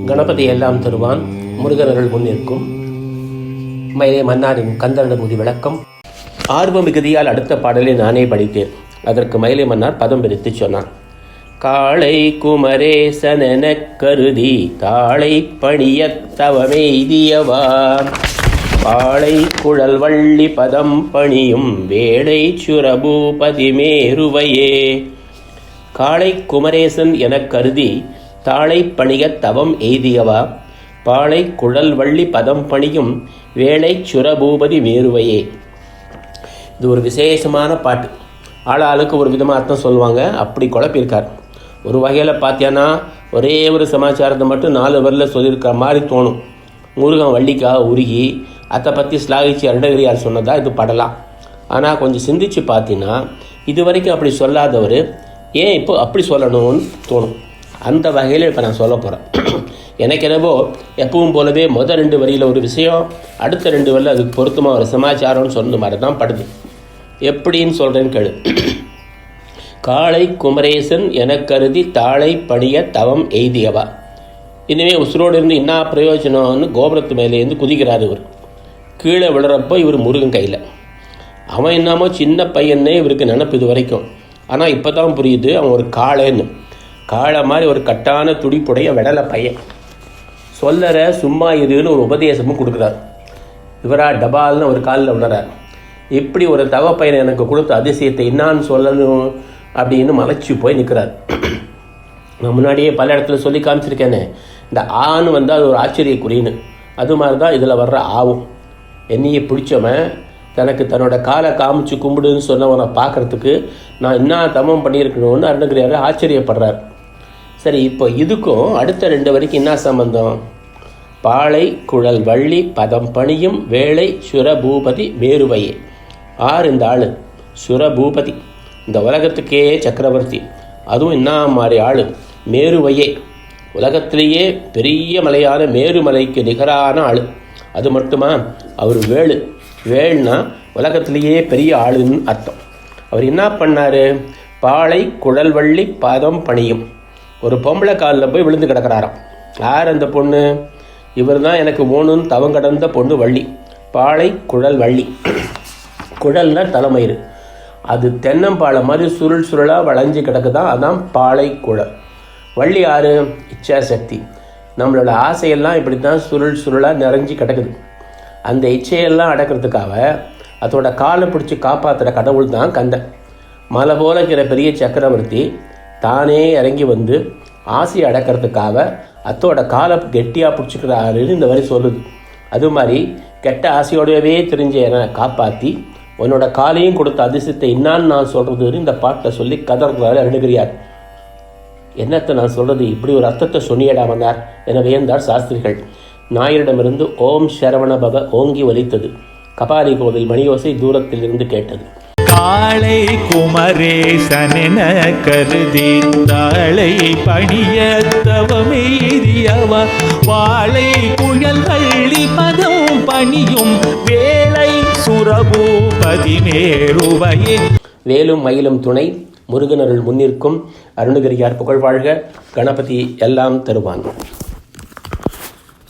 கணபதி எல்லாம் தருவான், முருகர்கள் முன்னிற்கும். மயிலை மன்னாரின் கந்தரனுபூதி விளக்கம். ஆர்வ மிகுதியால் அடுத்த பாடலை நானே படித்தேன். அதற்கு மயிலை மன்னார் பதம் பிரித்து சொன்னான். காளை குமரேசனென கருதி தாளை பணியத் தவமெய்தியவா, பாளை குழல் வள்ளி பதம் பணியும் வேடை சுரபூபதி மேருவையே. காளை குமரேசன் எனக் கருதி தாளை பணியத் தவம் எய்தியவா, பாளை குழல் வள்ளி பதம் பணியும் வேளை சுரபூபதி மேருவையே. இது ஒரு விசேஷமான பாட்டு. ஆளாளுக்கு ஒரு விதமாக அர்த்தம் சொல்லுவாங்க. அப்படி குழப்பியிருக்கார். ஒரு வகையில் பார்த்தியானா ஒரே ஒரு சமாச்சாரத்தை மட்டும் 4 வரியில் சொல்லியிருக்கிற மாதிரி தோணும். முருகன் வள்ளிக்காக உருகி அதை பற்றி ஸ்லாகிச்சு அருணகிரியார் சொன்னதா இது படலாம். ஆனால் கொஞ்சம் சிந்திச்சு பார்த்தீங்கன்னா இது வரைக்கும் அப்படி சொல்லாதவர் ஏன் இப்போ அப்படி சொல்லணும்னு தோணும். அந்த வகையில் இப்போ நான் சொல்ல போகிறேன். எனக்கு என்னவோ எப்பவும் போலவே முதல் 2 வரியில் ஒரு விஷயம், அடுத்த 2 வரியில் அதுக்கு பொருத்தமாக ஒரு சமாச்சாரம்னு சொன்ன மாதிரி தான் படுது. எப்படின்னு சொல்கிறேன்னு கேளு. காளை குமரேசன் என கருதி தாளை பணிய தவம் எய்தியவா. இனிமேல் உசுரோடு இருந்து என்ன பிரயோஜனம்னு கோபுரத்து மேலேருந்து குதிக்கிறார் இவர். கீழே விழுறப்போ இவர் முருகன் கையில். அவன் என்னமோ சின்ன பையன்னே இவருக்கு நினப்பு இது வரைக்கும். ஆனால் இப்போ தான் புரியுது அவன் ஒரு காளைன்னு. காளை மாதிரி ஒரு கட்டான துடிப்புடைய விடலை பையன். சொல்லற சும்மா இருன்னு ஒரு உபதேசமும் கொடுக்குறார். இவரா டபால்னு ஒரு காலில் விடுறார். இப்படி ஒரு தவ பையனை எனக்கு கொடுத்த அதிசயத்தை என்னான்னு சொல்லணும் அப்படின்னு மலைச்சு போய் நிற்கிறார். நான் முன்னாடியே பல இடத்துல சொல்லி காமிச்சிருக்கேனே, இந்த ஆன்னு வந்தால் அது ஒரு ஆச்சரியக்குறின்னு. அது மாதிரி தான் இதில் வர்ற ஆவும். என்னையை பிடிச்சவன் தனக்கு தன்னோட காலை காமிச்சு கும்பிடுன்னு சொன்னவனை பார்க்குறதுக்கு நான் என்ன தமம் பண்ணியிருக்கணும்னு அருணகிரியார் ஆச்சரியப்படுறார். சரி, இப்போ இதுக்கும் அடுத்த 2 வரைக்கும் என்ன சம்பந்தம்? பாளை குழல் வள்ளி பதம் பணியும் வேளை சுரபூபதி மேருவையே. இந்த ஆள் சுரபூபதி, இந்த உலகத்துக்கே சக்கரவர்த்தி. அதுவும் என்ன மாதிரி ஆள்? மேருவையே, உலகத்திலேயே பெரிய மலையான மேருமலைக்கு நிகரான ஆள். அது மட்டுமா, அவர் வேள்னா உலகத்திலேயே பெரிய ஆளுன்னு அர்த்தம். அவர் என்ன பண்ணார்? பாளை குழல் வள்ளி பதம் பணியும். ஒரு பொம்பளை காலில் போய் விழுந்து கிடக்கிறாராம். யார் அந்த பொண்ணு? இவர் தான் எனக்கு வேணும்னு தவம் கடந்த பொண்ணு வள்ளி. பாளை குழல் வள்ளி. குழல்னா தலைமயிறு. அது தென்னம்பாளை மாதிரி சுருள் சுருளாக வளைஞ்சு கிடக்குதான், அதான் பாளை குழல். வள்ளி யார்? இச்சாசக்தி. நம்மளோட ஆசையெல்லாம் இப்படி தான் சுருள் சுருளாக நிறைஞ்சி கிடக்குது. அந்த இச்சையெல்லாம் அடக்கிறதுக்காக அதோட காலை பிடிச்சி காப்பாற்றுற கடவுள் தான் கந்தன். மலை போல இருக்கிற பெரிய சக்கரவர்த்தி தானே இறங்கி வந்து ஆசையை அடக்கிறதுக்காக அத்தோட காலை கெட்டியாக பிடிச்சிக்கிறாருன்னு இந்த வரி சொல்லுது. அது மாதிரி கெட்ட ஆசையோடவே தெரிஞ்ச என்னை காப்பாற்றி உன்னோட காலையும் கொடுத்த அதிசயத்தை என்னான்னு நான் சொல்கிறதுன்னு இந்த பாட்டில் சொல்லி கதறாரு அருணகிரியார். என்னத்தை நான் சொல்கிறது, இப்படி ஒரு அர்த்தத்தை சொன்னியடா வந்தார் என வியந்தார் சாஸ்திரிகள். நாயரிடமிருந்து ஓம் சரவண பவ ஓங்கி ஒலித்தது. கபாலி கோவில் மணியோசை தூரத்தில் இருந்து கேட்டது. காளை குமரேசனென கருதி தாளை பணிய தவமெய்தியவா, வாளை குழல் வள்ளி பதம் பணியும் வேளை சுரபூபதி மேருவையே. வேலும் மயிலும் துணை, முருகனருள் முன்னிற்கும். அருணகிரியார் புகழ் வாழ்க. கணபதி எல்லாம் தருவான்.